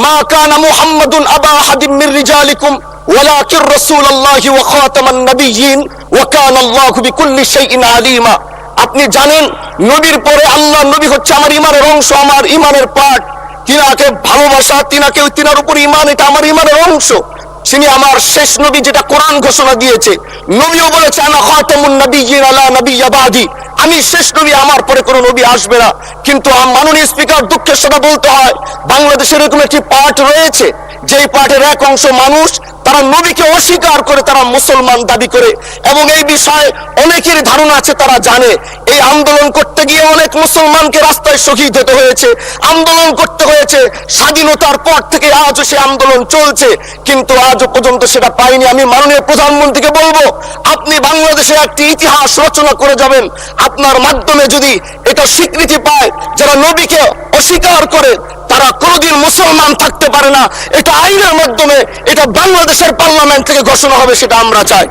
মা কানা মুহাম্মাদুন আবা আহাদিম মির রিজালিকুম ওয়ালাকিন রাসূলুল্লাহি ওয়া খাতামান নাবিয়্যিন ওয়া কানা আল্লাহু বিকুল্লি শাইইন আলিমা। আপনি জানেন নবীর পরে আল্লাহ নবী হচ্ছে আমার ঈমানের অংশ, আমার ঈমানের পার্ট। তিনাকে ভালোবাসা, তিনার উপর ঈমান, এটা আমার ঈমানের অংশ। তিনি আমার শেষ নবী, যেটা কোরআন ঘোষণা দিয়েছে। নবীও বলেছে আনা খাতামুন নাবিয়্যিন আলা নাবিয়্যা বাদি, আমি শেষ নবী, আমার পরে কোনো নবী আসবে না। কিন্তু মাননীয় স্পিকার, দুঃখের সাথে বলতে হয়, বাংলাদেশের এরকম একটি পার্ট রয়েছে, যেই পার্টের এক অংশ মানুষ তারা নবীকে অস্বীকার করে, তারা মুসলমান দাবি করে। এবং এই বিষয়ে অনেকের ধারণা আছে, তারা জানে এই আন্দোলন করতে গিয়ে অনেক মুসলমানকে রাস্তায় শহীদ হতে হয়েছে, আন্দোলন করতে হয়েছে। স্বাধীনতার পর থেকে আজও সে আন্দোলন চলছে, কিন্তু আজও পর্যন্ত সেটা পাইনি। আমি মাননীয় প্রধানমন্ত্রীকে বলবো, আপনি বাংলাদেশে একটি ইতিহাস রচনা করে যাবেন। আপনার মাধ্যমে যদি এটা স্বীকৃতি পায়, যারা নবীকে অস্বীকার করে তারা কোনোদিন মুসলমান থাকতে পারে না। এটা আইনের মাধ্যমে, এটা বাংলাদেশের পার্লামেন্ট থেকে ঘোষণা হবে, সেটা আমরা চাই।